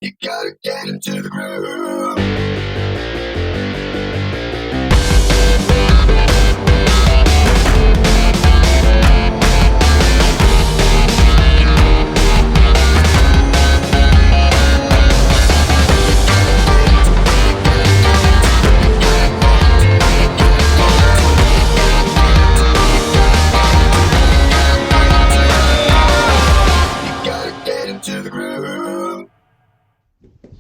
You gotta get into the groove.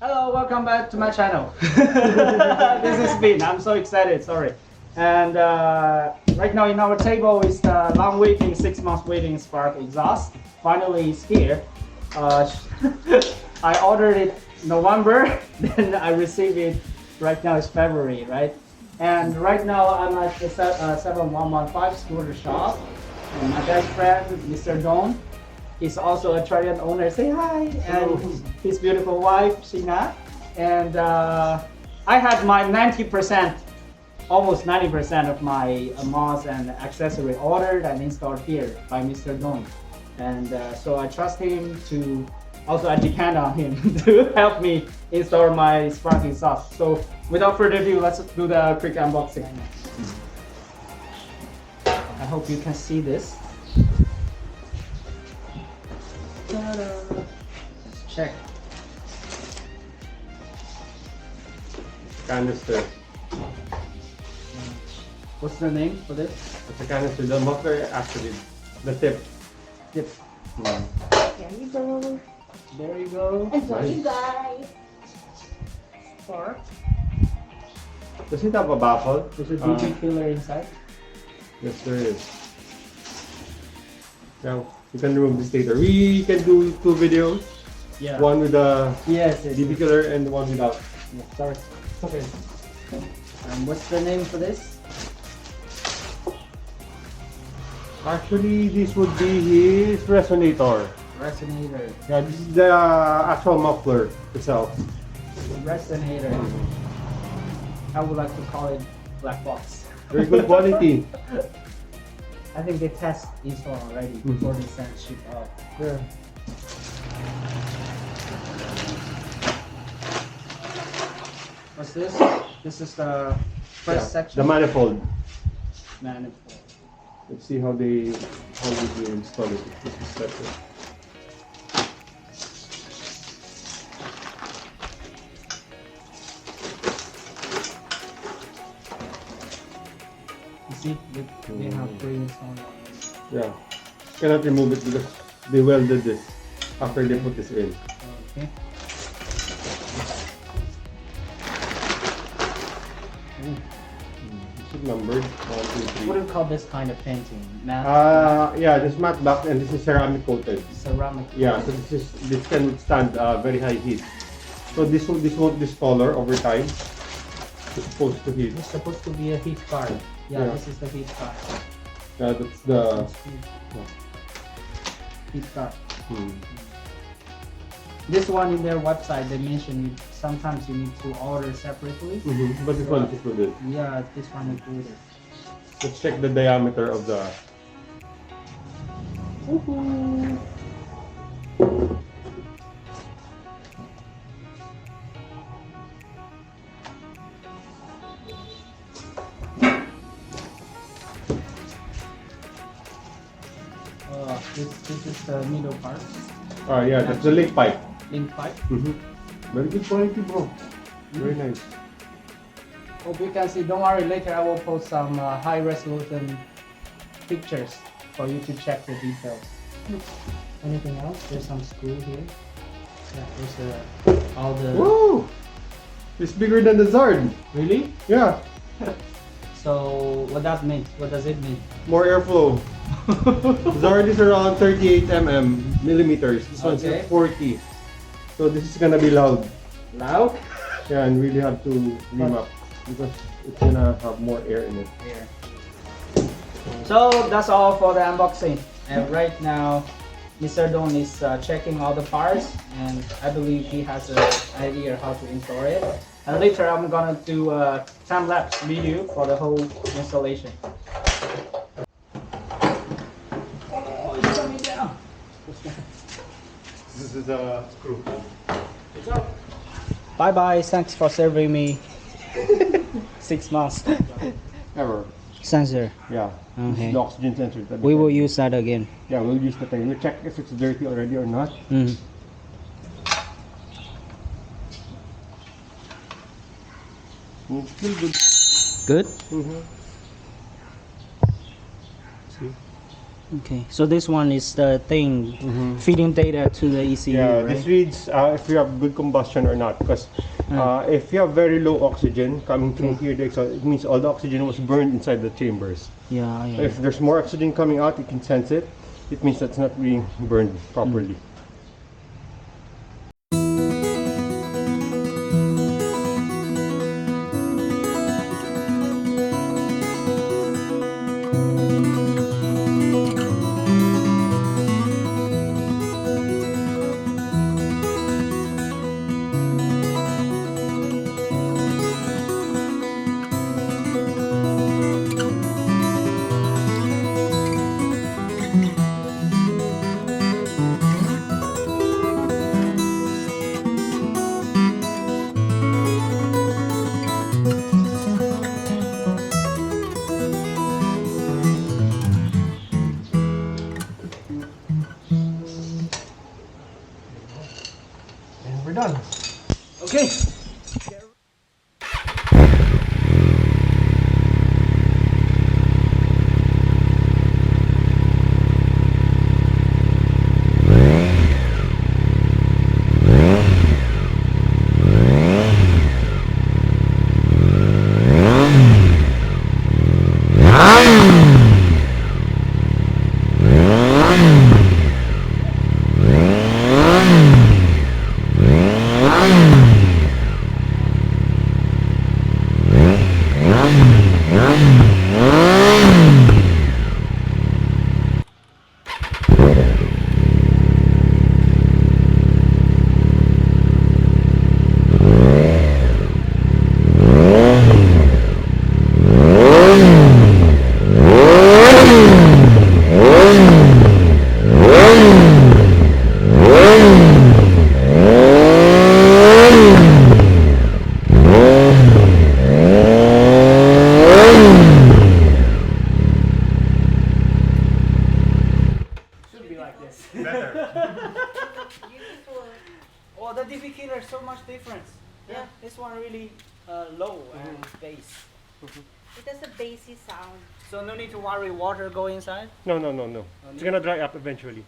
Hello, welcome back to my channel. This is Finn. I'm so excited, sorry. And right now in our table is the long waiting, 6 months waiting Spark exhaust. Finally it's here. I ordered it November, then I received it right now it's February, right? And right now I'm at the 7115 scooter shop. And my best friend, Mr. Don, he's also a Trident owner. Say hi. And his beautiful wife, Shina. And I had my 90%, almost 90% of my mods and accessory ordered and installed here by Mr. Don. And so I trust him to, also I depend on him to help me install my Spark exhaust. So without further ado, let's do the quick unboxing. I hope you can see this. Let's check. Canister. What's the name for this? It's a canister. The muffler actually, the tip. Tip. Mm. There you go. There you go. Enjoy, you guys. Spark. Does it have a baffle? There's a DB killer inside. Yes, there is. Now you can remove this later. We can do 2 videos. Yeah. One with the Yes. DB killer and one without. Yeah, sorry. Okay. What's the name for this? Actually, this would be his resonator. Resonator. Yeah, this is the actual muffler itself. Resonator. I would like to call it black box. Very good quality. I think they test install already before they send ship out. Yeah. What's this? This is the first section. The manifold. Manifold. Let's see how they do install it. This is separate. You see, they have frames on it. Yeah. Cannot remove it because they welded this after they put this in. Okay. This is numbered 1, 2, 3. What do you call this kind of painting? Matte? Yeah, this matte black and this is ceramic coated. Ceramic. Yeah, so this can withstand very high heat. So this won't discolor over time. It's supposed to heat. It's supposed to be a heat card. Yeah, Yeah. this is the heat card. Yeah, that's the. Heat card. Hmm. This one in their website, they mentioned sometimes you need to order separately. But this one is included. Yeah, this one included. Let's check the diameter of the. This is the middle part. Yeah, that's the link pipe. Link pipe. Very good quality, bro. Very nice. Hope you can see. Don't worry, later I will post some high resolution pictures for you to check the details. Anything else? There's some screw here. Yeah, there's all the. Woo! It's bigger than the Zard. Really? Yeah. So what that mean? What does it mean? More airflow. Zard is around 38 millimeters. This one's Okay. at 40. So this is gonna be loud. Loud? Yeah, and really have to ream up because it's gonna have more air in it. Here. So that's all for the unboxing. And right now, Mr. Don is checking all the parts, and I believe he has an idea how to install it. And later, I'm gonna do a time-lapse video for the whole installation. Oh, it's coming down. This is a screw. It's up. Bye bye. Thanks for serving me. 6 months. Error. Sensor. Yeah. Okay. The oxygen sensor. We will use that again. Yeah, we'll use the thing. We'll check if it's dirty already or not. Mm. It's still good. Good. Mm-hmm. See? Okay. So this one is the thing feeding data to the ECU, Yeah, right? this reads if you have good combustion or not. Because if you have very low oxygen coming through here, it means all the oxygen was burned inside the chambers. Yeah. So if there's more oxygen coming out, you can sense it. It means that's not being burned properly. And we're done. Okay. Oh, the indicator so much difference. Yeah, this one really low and bass. It has a bassy sound. So no need to worry water go inside? No. It's gonna dry up eventually.